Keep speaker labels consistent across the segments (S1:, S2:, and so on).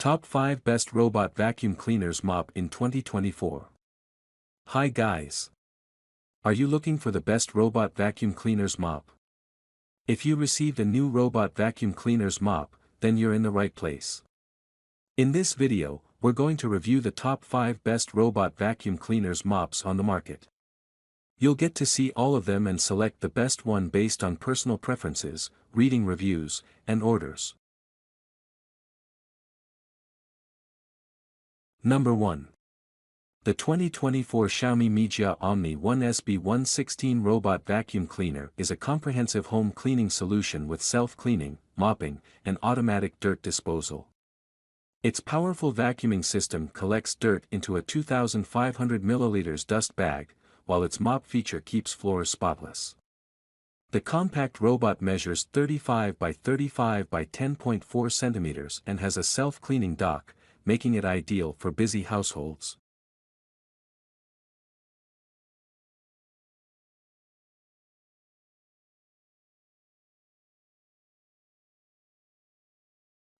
S1: Top 5 Best Robot Vacuum Cleaners Mop in 2024. Hi guys! Are you looking for the best robot vacuum cleaners mop? If you received a new robot vacuum cleaners mop, then you're in the right place. In this video, we're going to review the top 5 best robot vacuum cleaners mops on the market. You'll get to see all of them and select the best one based on personal preferences, reading reviews, and orders. Number 1. The 2024 Xiaomi MIJIA Omni 1SB116 Robot Vacuum Cleaner is a comprehensive home cleaning solution with self-cleaning, mopping, and automatic dirt disposal. Its powerful vacuuming system collects dirt into a 2,500 milliliters dust bag, while its mop feature keeps floors spotless. The compact robot measures 35 by 35 by 10.4 centimeters and has a self-cleaning dock, making it ideal for busy households.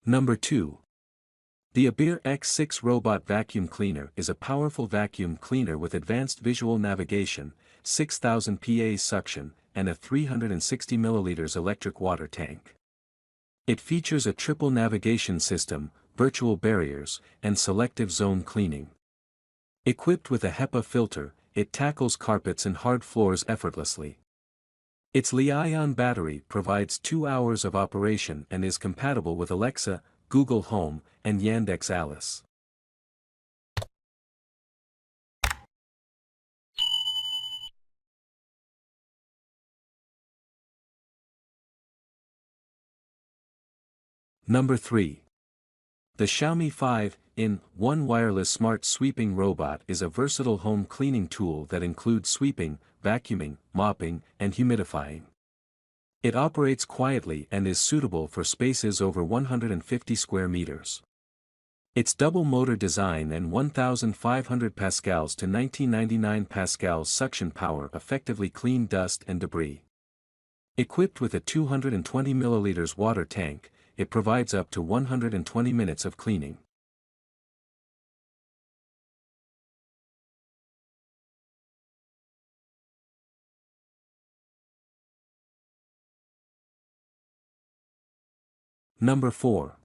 S1: Number 2. The ABIR X6 Robot Vacuum Cleaner is a powerful vacuum cleaner with advanced visual navigation, 6,000 PA suction, and a 360 milliliters electric water tank. It features a triple navigation system, virtual barriers, and selective zone cleaning. Equipped with a HEPA filter, it tackles carpets and hard floors effortlessly. Its Li-ion battery provides 2 hours of operation and is compatible with Alexa, Google Home, and Yandex Alice. Number 3. The Xiaomi 5-in-1 wireless smart sweeping robot is a versatile home cleaning tool that includes sweeping, vacuuming, mopping, and humidifying. It operates quietly and is suitable for spaces over 150 square meters. Its double motor design and 1,500 pascals to 1999 pascals suction power effectively clean dust and debris. Equipped with a 220 milliliters water tank, it provides up to 120 minutes of cleaning. Number 4.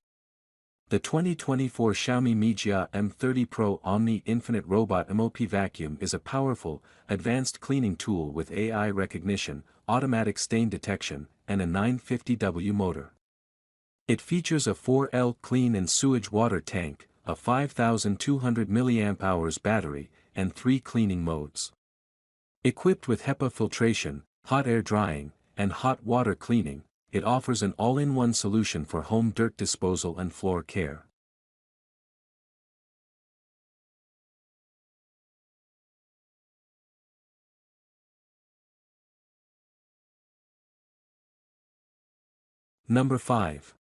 S1: The 2024 Xiaomi MIJIA M30 Pro Omni Infinite Robot MOP Vacuum is a powerful, advanced cleaning tool with AI recognition, automatic stain detection, and a 950W motor. It features a 4L clean and sewage water tank, a 5,200 mAh battery, and 3 cleaning modes. Equipped with HEPA filtration, hot air drying, and hot water cleaning, it offers an all-in-one solution for home dirt disposal and floor care. Number 5.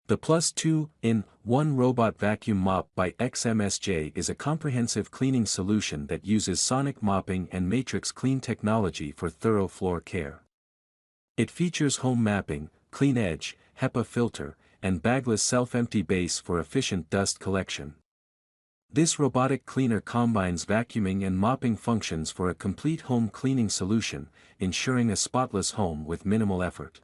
S1: The Plus 2-in-1 Robot Vacuum Mop by XMSJ is a comprehensive cleaning solution that uses sonic mopping and matrix clean technology for thorough floor care. It features home mapping, CleanEdg, HEPA filter, and Bagless self-empty base for efficient dust collection. This robotic cleaner combines vacuuming and mopping functions for a complete home cleaning solution, ensuring a spotless home with minimal effort.